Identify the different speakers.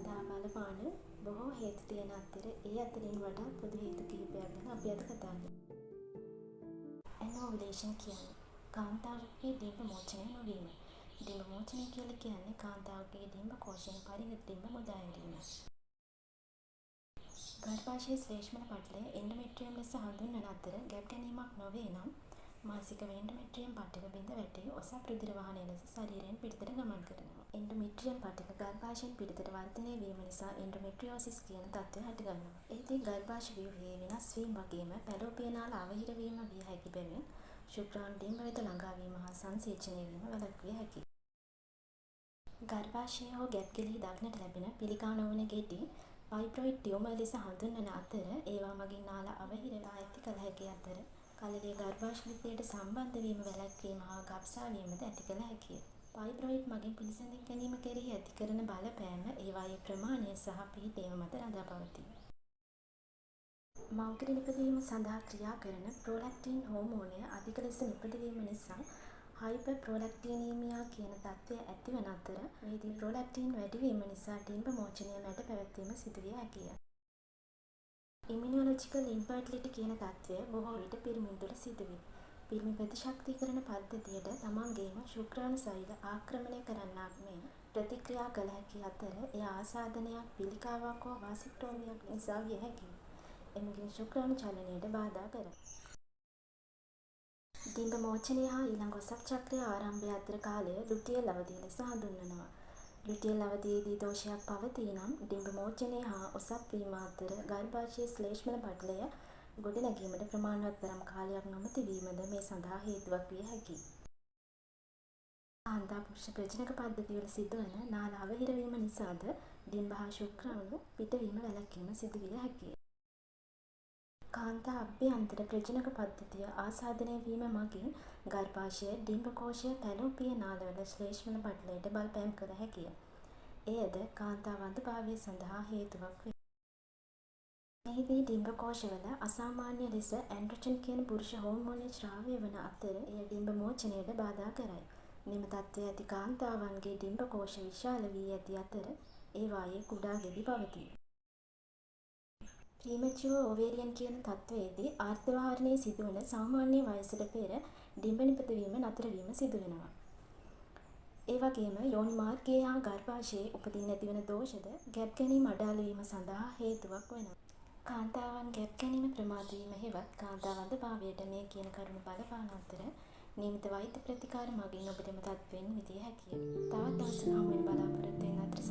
Speaker 1: සඳහා බලපාන බොහෝ හේතු තියෙන අතර ඒ අතරින් වඩා පොදු හේතු කිහිපයක් ගැන අපි අද කතා කරමු. ඇනෝවුලේෂන් කියන්නේ කාන්තාවකගේ ඩිම්බ මෝචනය නොවීම. ඩිම්බ මෝචනය කියලා කියන්නේ කාන්තාවකගේ ඩිම්බ කෝෂයෙන් පරිණත ඩිම්බ මුදා හැරීම. ගර්භාෂයේ ශ්ලේෂ්මල පටලය එන්ඩෝමෙට්‍රියම් ලෙස හඳුන්වන අතර ගැබ් ගැනීමක් නොවේ නම් මාසික එන්ඩෝමෙට්‍රියම් පටල බිඳ වැටී ඔසප් රුධිර වාහනය ලෙස ශරීරයෙන් පිටතට ගමන් කරනවා. එන්ඩෝමෙට්‍රියම් පටල ගර්භාෂයෙන් පිටතට වර්ධනය වීම නිසා එන්ඩෝමෙට්‍රියෝසිස් කියන තත්ත්වය හටගන්නවා. එහිදී ගර්භාෂ ව්‍යුහයේ වෙනස් වීම වගේම පැලෝපිය නාල අවහිර වීම විය හැකි බැවින් ශුක්‍රාණු ඩිම්බ වෙත ළඟා වීම හා සංසේචනය වීම වැළැක්විය හැකියි. ගර්භාෂයේ හෝ ගැබ් කෙළෙහි දක්නට ලැබෙන පිළිකා නොවන ගෙඩි ෆයිබ්‍රොයිඩ් ටියුමර් ලෙස හඳුන්වන අතර ඒවා මගින් නාල අවහිර වෙලා ඇති කළ හැකි අතර කලලේ ගර්භාෂලිපියට සම්බන්ධ වීම වැළැක්වීම හා ගබ්සා වීමද ඇති කළ හැකිය. ෆයිබ්‍රොයිඩ් මගින් පිළිසඳින් ගැනීම කෙරෙහි ඇති කරන බලපෑම ඒවායේ ප්‍රමාණය සහ පිහිටීම මත රඳා පවතී. මව්කිරි නිපදවීම සඳහා ක්‍රියා කරන ප්‍රොලැක්ටින් හෝමෝනය අධික ලෙස නිපදවීම නිසා හයිපර් ප්‍රොලැක්ටිනීමියා කියන තත්ත්වය ඇතිවන අතර මෙහිදී ප්‍රොලැක්ටින් වැඩිවීම නිසා ඩිම්බ මෝචනය මැඩ පැවැත්වීම සිදුවිය හැකිය. ඉම්යුනොලොජිකල් ඉන්ෆර්ටිලිටි කියන තත්ත්වය බොහෝ විට පිරිමින් තුළ සිදුවේ. පිරිමි ප්‍රතිශක්තිකරණ පද්ධතියට තමන්ගේම ශුක්‍රාණු සෛල ආක්‍රමණය කරන්නාක් මෙන් ප්‍රතික්‍රියා කළ හැකි අතර එය ආසාදනයක්, පිළිකාවක් හෝ වාසික්ටෝමියක් නිසා විය හැකියි. එමගින් ශුක්‍රාණු චලනයට බාධා කරයි. ඩිම්බ මෝචනය හා ඊළඟ ඔසප් චක්‍රයේ ආරම්භය අතර කාලය ලුටියල් අවධිය ලෙස හඳුන්වනවා. ලුටියල් අවධියේදී දෝෂයක් පවතී නම් ඩිම්බ මෝචනය හා ඔසප් වීම අතර ගර්භාෂයේ ශ්ලේෂ්මල පටලය ගොඩනැගීමට ප්‍රමාණවත් තරම් කාලයක් නොමැති වීමද මේ සඳහා හේතුවක් විය හැකියි. කාන්තා පුරුෂ ප්‍රජනක පද්ධතිවල සිදුවන නාල අවහිර වීම නිසාද ඩිම්බ හා ශුක්‍රාණු පිටවීම වැළැක්වීම සිදුවිය හැකිය. කාන්තා අභ්‍යන්තර ප්‍රජනක පද්ධතිය ආසාදනය වීම මගින් ගර්භාෂය ඩිම්බ කෝෂය පැලෝපිය නාලවල ශ්ලේෂ්මල පටලයට බලපෑම් කළ හැකිය. එයද කාන්තා වඳභාවය සඳහා හේතුවක් වේ. මෙහිදී ඩිම්බ කෝෂවල අසාමාන්‍ය ලෙස ඇන්ඩ්‍රොජන් කියන පුරුෂ හෝමෝනය ස්‍රාවය වන අතර එය ඩිම්බ මෝචනයට බාධා කරයි. මෙම තත්ත්වය ඇති කාන්තාවන්ගේ ඩිම්බ කෝෂ විශාල වී ඇති අතර ඒවායේ කුඩා ගෙඩි පවතී. ප්‍රීමැචුවර් ඕවේරියන් කියන තත්ත්වයේදී ආර්තවාහනය සිදුවන සාමාන්‍ය වයසට පෙර ඩිම්බ නිපදවීම නතර වීම සිදුවෙනවා. ඒ වගේම යෝනි මාර්ගයේ හා ගර්භාෂයේ උපතින් ඇතිවන දෝෂද ගැබ් ගැනීම අඩාල වීම සඳහා හේතුවක් වෙනවා. කාන්තාවන් ගැබ් ගැනීම ප්‍රමාද වීම හෙවත් කාන්තා වඳභාවයට මේ කියන කරුණු බලපාන අතර නියමිත වෛද්‍ය ප්‍රතිකාර මගින් ඔබට එම තත්ත්වයෙන් මිදිය හැකිය. තවත් දවසක හමු වෙන බලාපොරොත්තු වෙන අතර